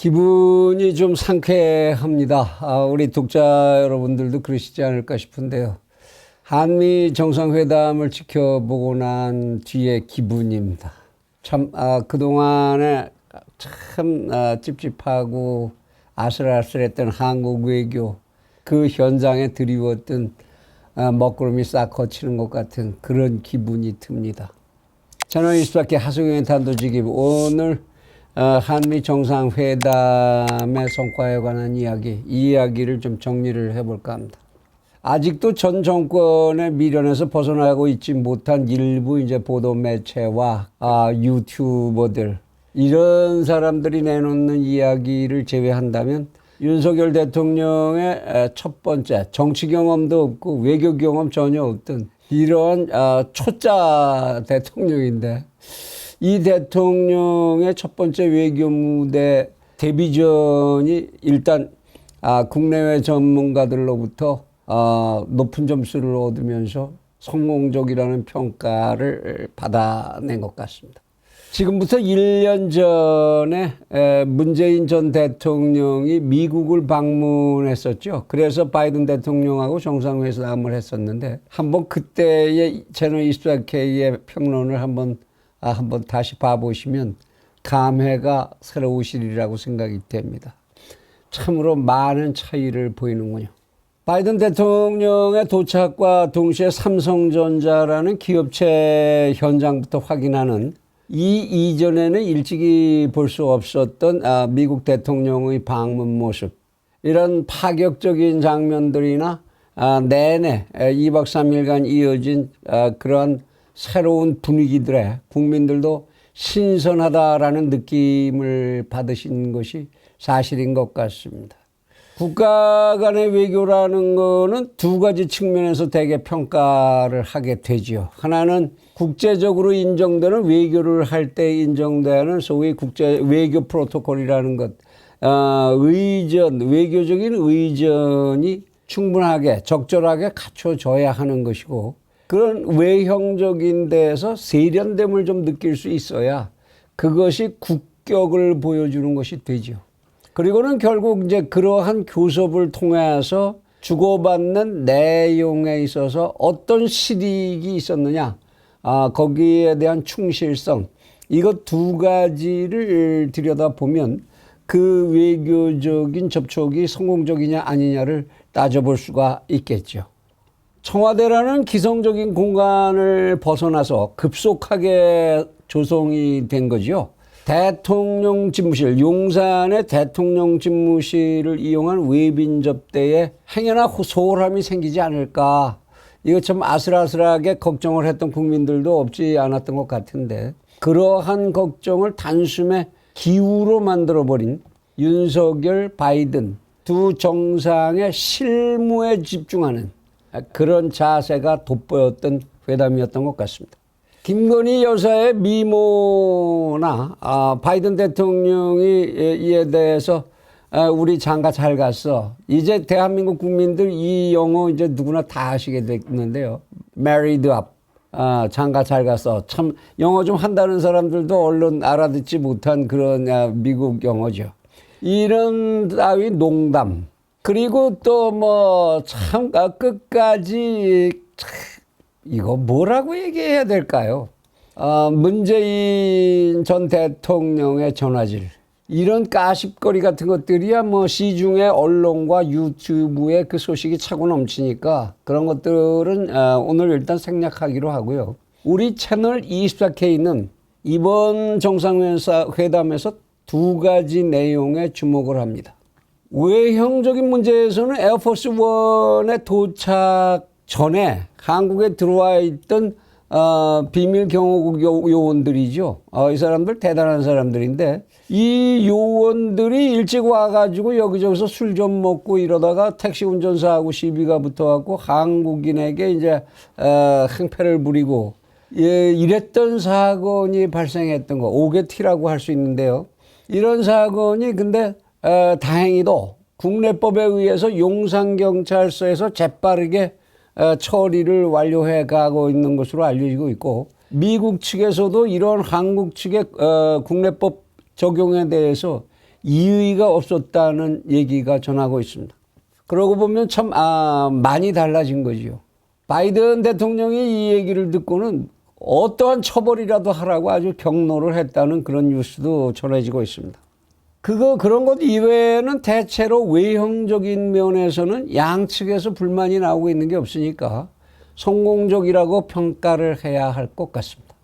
기분이 좀 상쾌합니다. 우리 독자 여러분들도 그러시지 않을까 싶은데요. 한미 정상회담을 지켜보고 난 뒤의 기분입니다. 참 그동안에 참 찝찝하고 아슬아슬했던 한국 외교, 그 현장에 드리웠던 먹구름이 싹 거치는 것 같은 그런 기분이 듭니다. 저는 24K 하승영 단도직입, 오늘 한미 정상회담의 성과에 관한 이 이야기를 좀 정리를 해볼까 합니다. 아직도 전 정권의 미련에서 벗어나고 있지 못한 일부 이제 보도 매체와 유튜버들, 이런 사람들이 내놓는 이야기를 제외한다면 윤석열 대통령의 첫 번째, 정치 경험도 없고 외교 경험 전혀 없던 이런 초짜 대통령인데, 이 대통령의 첫 번째 외교 무대 데뷔전이 일단 국내외 전문가들로부터 높은 점수를 얻으면서 성공적이라는 평가를 받아낸 것 같습니다. 지금부터 1년 전에 문재인 전 대통령이 미국을 방문했었죠. 그래서 바이든 대통령하고 정상회담을 했었는데, 한번 그때의 채널 24K의 평론을 한번 다시 봐보시면 감회가 새로우시리라고 생각이 됩니다. 참으로 많은 차이를 보이는군요. 바이든 대통령의 도착과 동시에 삼성전자라는 기업체 현장부터 확인하는, 이 이전에는 일찍이 볼 수 없었던 미국 대통령의 방문 모습, 이런 파격적인 장면들이나 내내 2박 3일간 이어진 그러한 새로운 분위기들에 국민들도 신선하다라는 느낌을 받으신 것이 사실인 것 같습니다. 국가 간의 외교라는 거는 두 가지 측면에서 대개 평가를 하게 되죠. 하나는 국제적으로 인정되는, 외교를 할 때 인정되는 소위 국제 외교 프로토콜이라는 것, 외교적인 의전이 충분하게 적절하게 갖춰져야 하는 것이고, 그런 외형적인 데에서 세련됨을 좀 느낄 수 있어야 그것이 국격을 보여주는 것이 되죠. 그리고는 결국 이제 그러한 교섭을 통해서 주고받는 내용에 있어서 어떤 실익이 있었느냐, 거기에 대한 충실성, 이것 두 가지를 들여다보면 그 외교적인 접촉이 성공적이냐 아니냐를 따져볼 수가 있겠죠. 청와대라는 기성적인 공간을 벗어나서 급속하게 조성이 된 거죠. 대통령 집무실, 용산의 대통령 집무실을 이용한 외빈 접대에 행여나 소홀함이 생기지 않을까, 이거 참 아슬아슬하게 걱정을 했던 국민들도 없지 않았던 것 같은데, 그러한 걱정을 단숨에 기우로 만들어버린 윤석열, 바이든 두 정상의 실무에 집중하는 그런 자세가 돋보였던 회담이었던 것 같습니다. 김건희 여사의 미모나 바이든 대통령이 이에 대해서 우리 장가 잘 갔어, 이제 대한민국 국민들 이 영어 이제 누구나 다 아시게 됐는데요. Married up, 장가 잘 갔어. 참 영어 좀 한다는 사람들도 얼른 알아듣지 못한 그런 미국 영어죠. 이런 따위 농담, 그리고 또 뭐 참 끝까지 이거 뭐라고 얘기해야 될까요? 문재인 전 대통령의 전화질, 이런 까십거리 같은 것들이야 뭐 시중의 언론과 유튜브에 그 소식이 차고 넘치니까 그런 것들은 오늘 일단 생략하기로 하고요. 우리 채널 24K는 이번 정상회담에서 두 가지 내용에 주목을 합니다. 외형적인 문제에서는 에어포스 1에 도착 전에 한국에 들어와 있던 비밀 경호국 요원들이죠. 이 사람들 대단한 사람들인데, 이 요원들이 일찍 와가지고 여기저기서 술 좀 먹고 이러다가 택시 운전사하고 시비가 붙어갖고 한국인에게 이제 행패를 부리고 이랬던 사건이 발생했던 거, 오게티라고 할 수 있는데요. 이런 사건이 근데 다행히도 국내법에 의해서 용산경찰서에서 재빠르게 처리를 완료해 가고 있는 것으로 알려지고 있고, 미국 측에서도 이런 한국 측의 국내법 적용에 대해서 이의가 없었다는 얘기가 전하고 있습니다. 그러고 보면 참 많이 달라진 거지요. 바이든 대통령이 이 얘기를 듣고는 어떠한 처벌이라도 하라고 아주 경로를 했다는 그런 뉴스도 전해지고 있습니다. 그런 것 이외에는 대체로 외형적인 면에서는 양측에서 불만이 나오고 있는 게 없으니까 성공적이라고 평가를 해야 할 것 같습니다.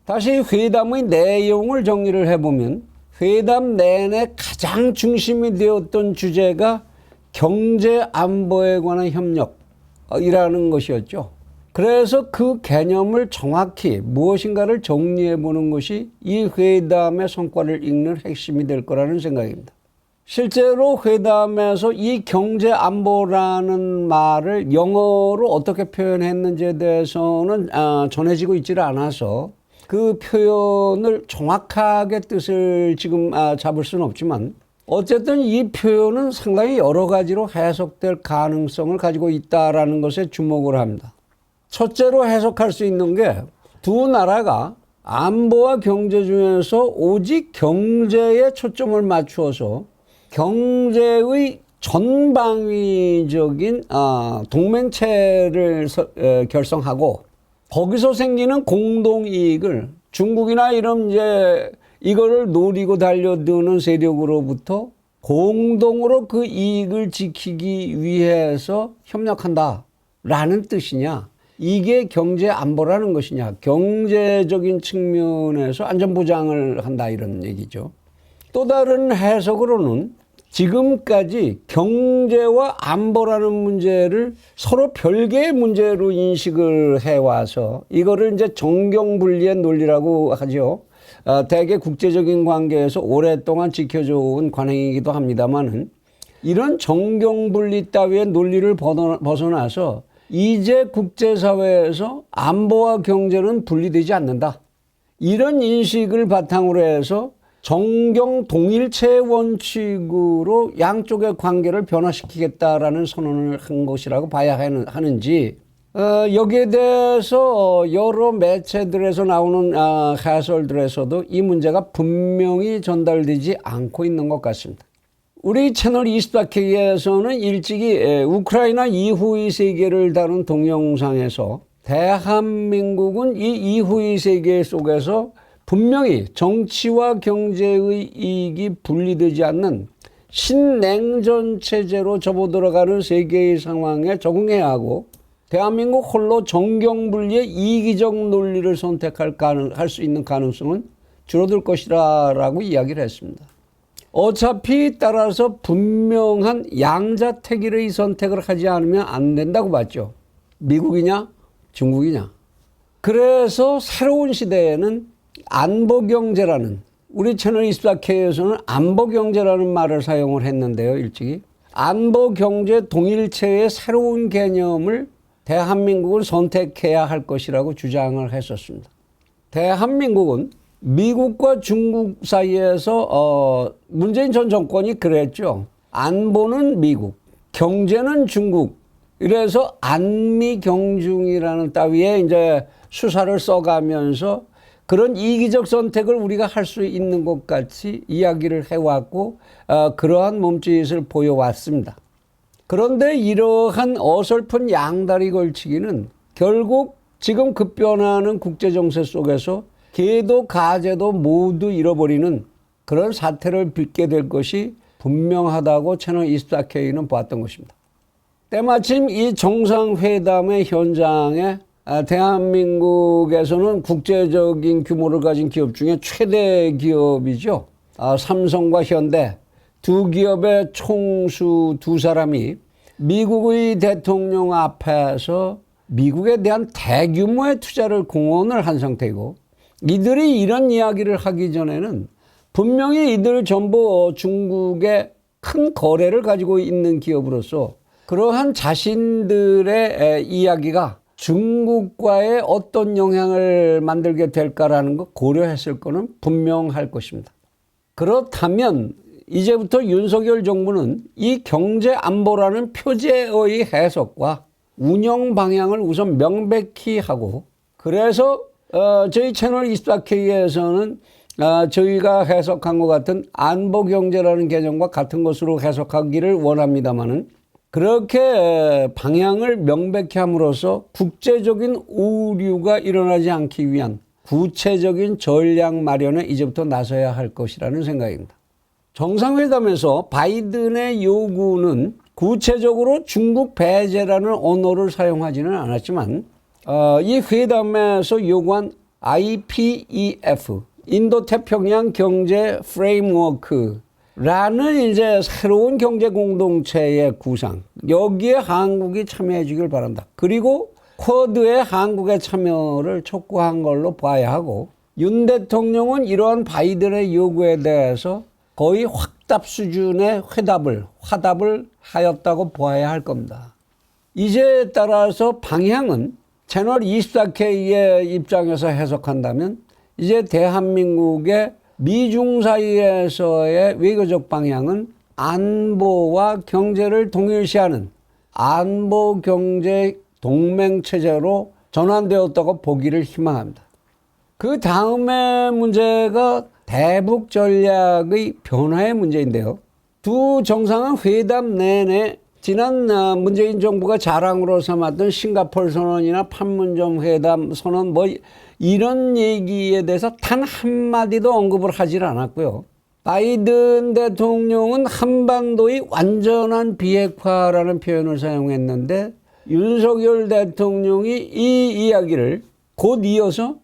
다시 회담의 내용을 정리를 해보면 회담 내내 가장 중심이 되었던 주제가 경제 안보에 관한 협력이라는 것이었죠. 그래서 그 개념을 정확히 무엇인가를 정리해 보는 것이 이 회담의 성과를 읽는 핵심이 될 거라는 생각입니다. 실제로 회담에서 이 경제 안보라는 말을 영어로 어떻게 표현했는지에 대해서는 전해지고 있지를 않아서 그 표현을 정확하게 뜻을 지금 잡을 수는 없지만 어쨌든 이 표현은 상당히 여러 가지로 해석될 가능성을 가지고 있다는 것에 주목을 합니다. 첫째로 해석할 수 있는 게 두 나라가 안보와 경제 중에서 오직 경제에 초점을 맞추어서 경제의 전방위적인 동맹체를 결성하고 거기서 생기는 공동이익을 중국이나 이런 이거를 노리고 달려드는 세력으로부터 공동으로 그 이익을 지키기 위해서 협력한다라는 뜻이냐? 이게 경제 안보라는 것이냐? 경제적인 측면에서 안전보장을 한다 이런 얘기죠. 또 다른 해석으로는 지금까지 경제와 안보라는 문제를 서로 별개의 문제로 인식을 해와서 이거를 이제 정경분리의 논리라고 하죠. 대개 국제적인 관계에서 오랫동안 지켜져 온 관행이기도 합니다만은 이런 정경분리 따위의 논리를 벗어나서 이제 국제사회에서 안보와 경제는 분리되지 않는다. 이런 인식을 바탕으로 해서 정경 동일체 원칙으로 양쪽의 관계를 변화시키겠다라는 선언을 한 것이라고 봐야 하는지 여기에 대해서 여러 매체들에서 나오는 해설들에서도 이 문제가 분명히 전달되지 않고 있는 것 같습니다. 우리 채널 24K에서는 일찍이 우크라이나 이후의 세계를 다룬 동영상에서 대한민국은 이 이후의 세계 속에서 분명히 정치와 경제의 이익이 분리되지 않는 신냉전 체제로 접어들어가는 세계의 상황에 적응해야 하고 대한민국 홀로 정경분리의 이기적 논리를 선택할 수 있는 가능성은 줄어들 것이라고 이야기를 했습니다. 어차피 따라서 분명한 양자택일의 선택을 하지 않으면 안 된다고 봤죠. 미국이냐 중국이냐. 그래서 새로운 시대에는 안보경제라는 우리 채널 24K에서는 안보경제라는 말을 사용을 했는데요. 일찍이 안보경제 동일체의 새로운 개념을 대한민국은 선택해야 할 것이라고 주장을 했었습니다. 대한민국은 미국과 중국 사이에서 문재인 전 정권이 그랬죠. 안보는 미국, 경제는 중국. 이래서 안미경중이라는 따위에 이제 수사를 써가면서 그런 이기적 선택을 우리가 할 수 있는 것 같이 이야기를 해왔고 그러한 몸짓을 보여왔습니다. 그런데 이러한 어설픈 양다리 걸치기는 결국 지금 급변하는 국제정세 속에서 계도 가제도 모두 잃어버리는 그런 사태를 빚게 될 것이 분명하다고 채널 24K는 보았던 것입니다. 때마침 이 정상회담의 현장에 대한민국에서는 국제적인 규모를 가진 기업 중에 최대 기업이죠. 삼성과 현대 두 기업의 총수 두 사람이 미국의 대통령 앞에서 미국에 대한 대규모의 투자를 공언을 한 상태이고 이들이 이런 이야기를 하기 전에는 분명히 이들 전부 중국의 큰 거래를 가지고 있는 기업으로서 그러한 자신들의 이야기가 중국과의 어떤 영향을 만들게 될까라는 거 고려했을 거는 분명할 것입니다. 그렇다면 이제부터 윤석열 정부는 이 경제 안보라는 표제의 해석과 운영 방향을 우선 명백히 하고 그래서 저희 채널 24K에서는 저희가 해석한 것 같은 안보 경제라는 개념과 같은 것으로 해석하기를 원합니다만은 그렇게 방향을 명백히 함으로써 국제적인 오류가 일어나지 않기 위한 구체적인 전략 마련에 이제부터 나서야 할 것이라는 생각입니다. 정상회담에서 바이든의 요구는 구체적으로 중국 배제라는 언어를 사용하지는 않았지만 이 회담에서 요구한 IPEF, 인도태평양 경제 프레임워크라는 이제 새로운 경제 공동체의 구상, 여기에 한국이 참여해 주길 바란다. 그리고 쿼드에 한국의 참여를 촉구한 걸로 봐야 하고, 윤 대통령은 이러한 바이든의 요구에 대해서 거의 확답 수준의 화답을 하였다고 보아야 할 겁니다. 이제 따라서 방향은 채널 24K의 입장에서 해석한다면 이제 대한민국의 미중 사이에서의 외교적 방향은 안보와 경제를 동일시하는 안보 경제 동맹 체제로 전환되었다고 보기를 희망합니다. 그 다음에 문제가 대북 전략의 변화의 문제인데요. 두 정상은 회담 내내 지난 문재인 정부가 자랑으로 삼았던 싱가포르 선언이나 판문점 회담 선언 이런 얘기에 대해서 단 한마디도 언급을 하질 않았고요. 바이든 대통령은 한반도의 완전한 비핵화라는 표현을 사용했는데 윤석열 대통령이 이 이야기를 곧 이어서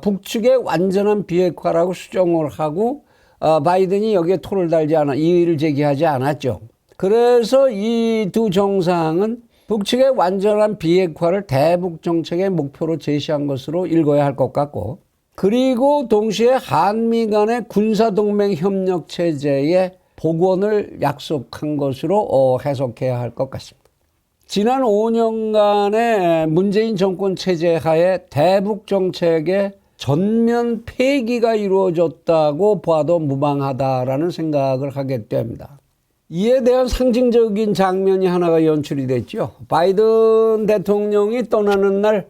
북측의 완전한 비핵화라고 수정을 하고 바이든이 여기에 토를 달지 않아 이의를 제기하지 않았죠. 그래서 이 두 정상은 북측의 완전한 비핵화를 대북 정책의 목표로 제시한 것으로 읽어야 할 것 같고, 그리고 동시에 한미 간의 군사동맹 협력 체제의 복원을 약속한 것으로 해석해야 할 것 같습니다. 지난 5년간의 문재인 정권 체제 하에 대북 정책의 전면 폐기가 이루어졌다고 봐도 무방하다라는 생각을 하게 됩니다. 이에 대한 상징적인 장면이 하나가 연출이 됐죠. 바이든 대통령이 떠나는 날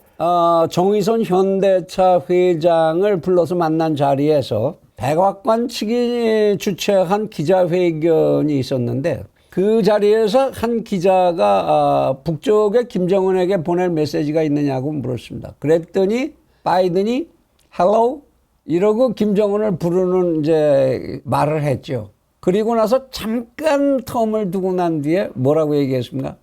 정의선 현대차 회장을 불러서 만난 자리에서 백악관 측이 주최한 기자회견이 있었는데, 그 자리에서 한 기자가 북쪽의 김정은에게 보낼 메시지가 있느냐고 물었습니다. 그랬더니 바이든이 hello 이러고 김정은을 부르는 이제 말을 했죠. 그리고 나서 잠깐 텀을 두고 난 뒤에 뭐라고 얘기했습니까?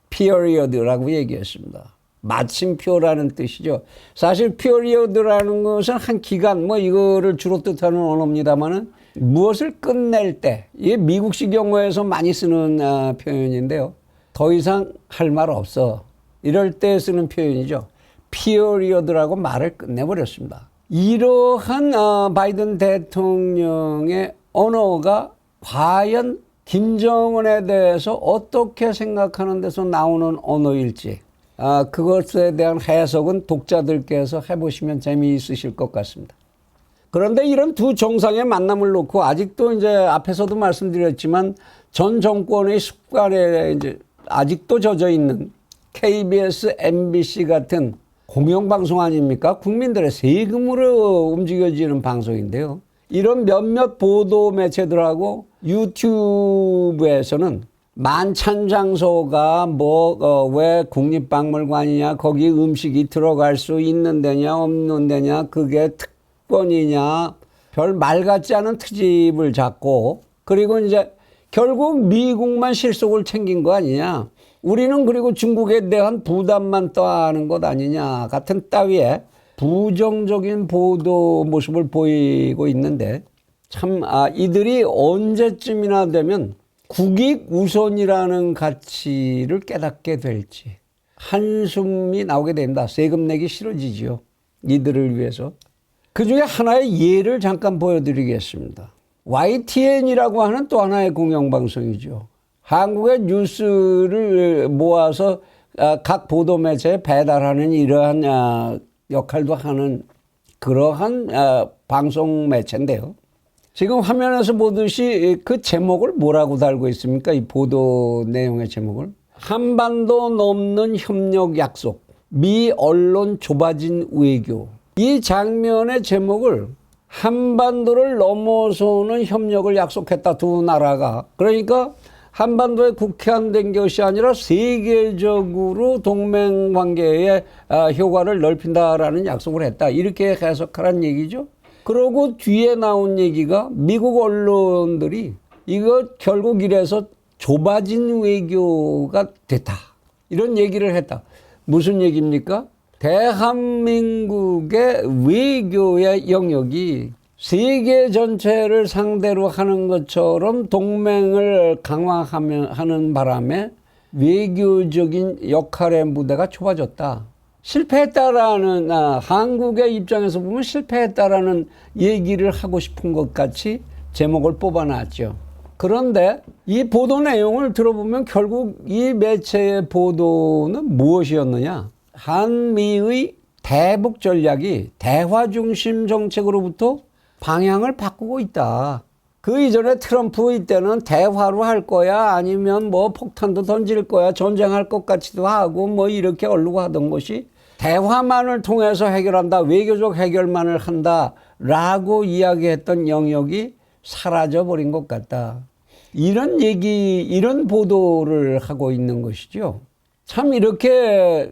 period라고 얘기했습니다. 마침표라는 뜻이죠. 사실 period라는 것은 한 기간 이거를 주로 뜻하는 언어입니다만은 무엇을 끝낼 때, 이게 미국식 영어에서 많이 쓰는 표현인데요. 더 이상 할 말 없어. 이럴 때 쓰는 표현이죠. period라고 말을 끝내버렸습니다. 이러한 바이든 대통령의 언어가 과연 김정은에 대해서 어떻게 생각하는 데서 나오는 언어일지, 그것에 대한 해석은 독자들께서 해보시면 재미있으실 것 같습니다. 그런데 이런 두 정상의 만남을 놓고 아직도 이제 앞에서도 말씀드렸지만 전 정권의 습관에 이제 아직도 젖어 있는 KBS, MBC 같은 공영방송 아닙니까? 국민들의 세금으로 움직여지는 방송인데요. 이런 몇몇 보도 매체들하고 유튜브에서는 만찬장소가 왜 국립박물관이냐, 거기 음식이 들어갈 수 있는 데냐 없는 데냐, 그게 특권이냐, 별 말 같지 않은 트집을 잡고, 그리고 이제 결국 미국만 실속을 챙긴 거 아니냐, 우리는 그리고 중국에 대한 부담만 떠하는 것 아니냐 같은 따위의 부정적인 보도 모습을 보이고 있는데, 참 이들이 언제쯤이나 되면 국익 우선이라는 가치를 깨닫게 될지 한숨이 나오게 됩니다. 세금 내기 싫어지죠, 이들을 위해서. 그중에 하나의 예를 잠깐 보여드리겠습니다. YTN이라고 하는 또 하나의 공영방송이죠. 한국의 뉴스를 모아서 각 보도매체에 배달하는 이러한 역할도 하는 그러한 방송 매체인데요. 지금 화면에서 보듯이 그 제목을 뭐라고 달고 있습니까? 이 보도 내용의 제목을. 한반도 넘는 협력 약속, 미 언론 좁아진 외교. 이 장면의 제목을 한반도를 넘어서는 협력을 약속했다, 두 나라가. 그러니까 한반도에 국한된 것이 아니라 세계적으로 동맹 관계의 효과를 넓힌다라는 약속을 했다. 이렇게 해석하라는 얘기죠. 그러고 뒤에 나온 얘기가 미국 언론들이 이거 결국 이래서 좁아진 외교가 됐다, 이런 얘기를 했다. 무슨 얘기입니까? 대한민국의 외교의 영역이 세계 전체를 상대로 하는 것처럼 동맹을 강화하는 바람에 외교적인 역할의 무대가 좁아졌다. 실패했다라는, 한국의 입장에서 보면 실패했다라는 얘기를 하고 싶은 것 같이 제목을 뽑아놨죠. 그런데 이 보도 내용을 들어보면 결국 이 매체의 보도는 무엇이었느냐? 한미의 대북 전략이 대화 중심 정책으로부터 방향을 바꾸고 있다. 그 이전에 트럼프 이때는 대화로 할 거야, 아니면 뭐 폭탄도 던질 거야, 전쟁할 것 같기도 하고 뭐 이렇게 얼르고 하던 것이 대화만을 통해서 해결한다, 외교적 해결만을 한다라고 이야기했던 영역이 사라져 버린 것 같다. 이런 얘기, 이런 보도를 하고 있는 것이죠. 참 이렇게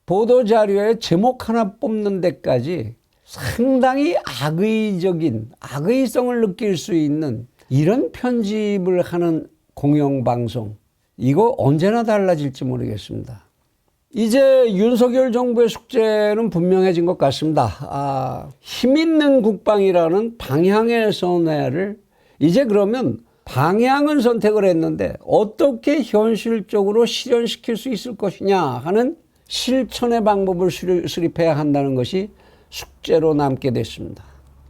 보도 자료에 제목 하나 뽑는 데까지 상당히 악의성을 느낄 수 있는 이런 편집을 하는 공영방송, 이거 언제나 달라질지 모르겠습니다. 이제 윤석열 정부의 숙제는 분명해진 것 같습니다. 힘있는 국방이라는 방향의 선회를 이제 그러면 방향은 선택을 했는데 어떻게 현실적으로 실현시킬 수 있을 것이냐 하는 실천의 방법을 수립해야 한다는 것이 숙제로 남게 됐습니다.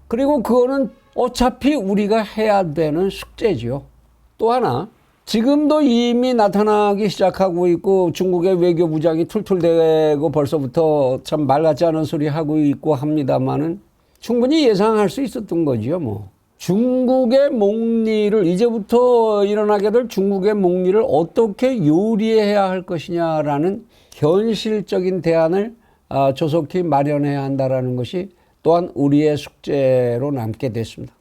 그리고 그거는 어차피 우리가 해야 되는 숙제죠. 또 하나, 지금도 이미 나타나기 시작하고 있고 중국의 외교부장이 툴툴대고 벌써부터 참 말 같지 않은 소리 하고 있고 합니다만은 충분히 예상할 수 있었던 거지요, 뭐. 중국의 목리를, 이제부터 일어나게 될 중국의 목리를 어떻게 요리해야 할 것이냐라는 현실적인 대안을 조속히 마련해야 한다라는 것이 또한 우리의 숙제로 남게 됐습니다.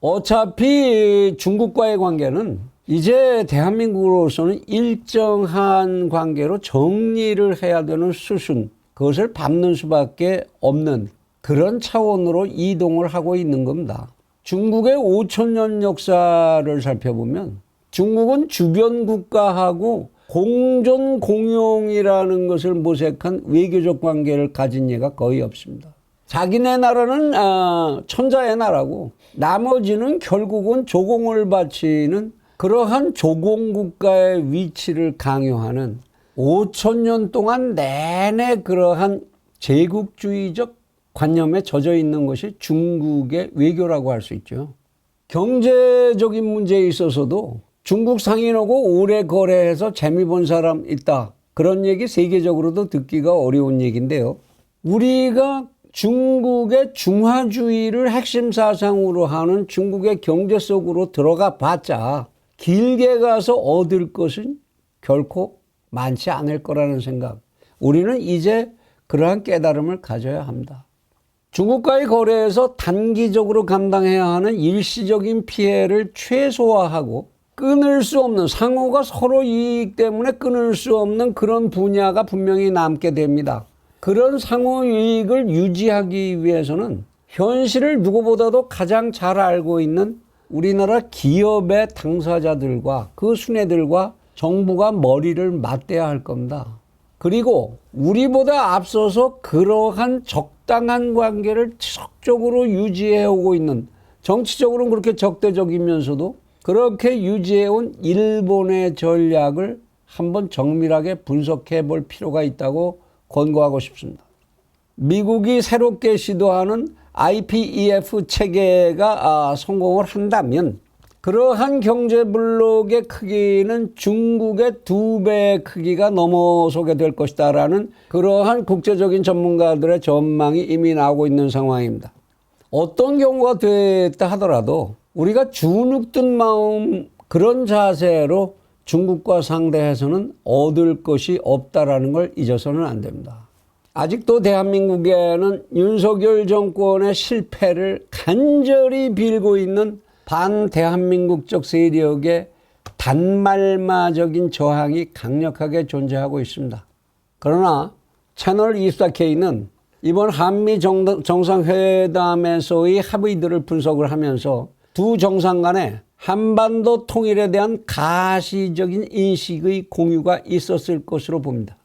어차피 중국과의 관계는 이제 대한민국으로서는 일정한 관계로 정리를 해야 되는 수순, 그것을 밟는 수밖에 없는 그런 차원으로 이동을 하고 있는 겁니다. 중국의 5,000년 역사를 살펴보면 중국은 주변 국가하고 공존 공용이라는 것을 모색한 외교적 관계를 가진 예가 거의 없습니다. 자기네 나라는 천자의 나라고 나머지는 결국은 조공을 바치는 그러한 조공국가의 위치를 강요하는 5,000년 동안 내내 그러한 제국주의적 관념에 젖어 있는 것이 중국의 외교라고 할 수 있죠. 경제적인 문제에 있어서도 중국 상인하고 오래 거래해서 재미 본 사람 있다, 그런 얘기 세계적으로도 듣기가 어려운 얘기인데요. 우리가 중국의 중화주의를 핵심 사상으로 하는 중국의 경제 속으로 들어가 봤자 길게 가서 얻을 것은 결코 많지 않을 거라는 생각, 우리는 이제 그러한 깨달음을 가져야 합니다. 중국과의 거래에서 단기적으로 감당해야 하는 일시적인 피해를 최소화하고 끊을 수 없는, 상호가 서로 이익 때문에 끊을 수 없는 그런 분야가 분명히 남게 됩니다. 그런 상호 이익을 유지하기 위해서는 현실을 누구보다도 가장 잘 알고 있는 우리나라 기업의 당사자들과 그 수뇌들과 정부가 머리를 맞대야 할 겁니다. 그리고 우리보다 앞서서 그러한 적당한 관계를 지속적으로 유지해오고 있는, 정치적으로는 그렇게 적대적이면서도 그렇게 유지해온 일본의 전략을 한번 정밀하게 분석해 볼 필요가 있다고 권고하고 싶습니다. 미국이 새롭게 시도하는 IPEF 체계가 성공을 한다면 그러한 경제 블록의 크기는 중국의 2배의 크기가 넘어서게 될 것이다라는 그러한 국제적인 전문가들의 전망이 이미 나오고 있는 상황입니다. 어떤 경우가 됐다 하더라도 우리가 주눅든 마음, 그런 자세로 중국과 상대해서는 얻을 것이 없다라는 걸 잊어서는 안 됩니다. 아직도 대한민국에는 윤석열 정권의 실패를 간절히 빌고 있는 반대한민국적 세력의 단말마적인 저항이 강력하게 존재하고 있습니다. 그러나 채널 24K는 이번 한미 정상회담에서의 합의들을 분석을 하면서 두 정상 간에 한반도 통일에 대한 가시적인 인식의 공유가 있었을 것으로 봅니다.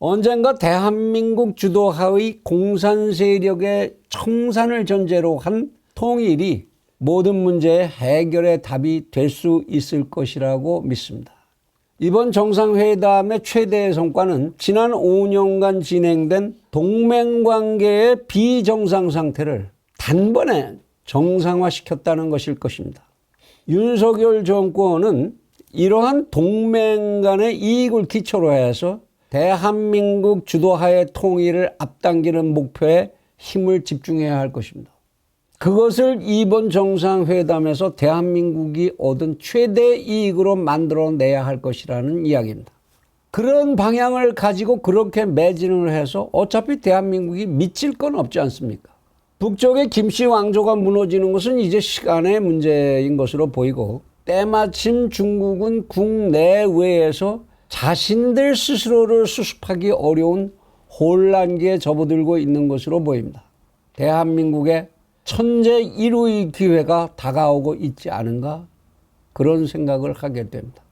언젠가 대한민국 주도하의 공산 세력의 청산을 전제로 한 통일이 모든 문제의 해결의 답이 될 수 있을 것이라고 믿습니다. 이번 정상회담의 최대의 성과는 지난 5년간 진행된 동맹관계의 비정상 상태를 단번에 정상화시켰다는 것일 것입니다. 윤석열 정권은 이러한 동맹 간의 이익을 기초로 해서 대한민국 주도하의 통일을 앞당기는 목표에 힘을 집중해야 할 것입니다. 그것을 이번 정상회담에서 대한민국이 얻은 최대 이익으로 만들어내야 할 것이라는 이야기입니다. 그런 방향을 가지고 그렇게 매진을 해서 어차피 대한민국이 미칠 건 없지 않습니까? 북쪽의 김씨 왕조가 무너지는 것은 이제 시간의 문제인 것으로 보이고 때마침 중국은 국내외에서 자신들 스스로를 수습하기 어려운 혼란기에 접어들고 있는 것으로 보입니다. 대한민국의 천재 1호의 기회가 다가오고 있지 않은가 그런 생각을 하게 됩니다.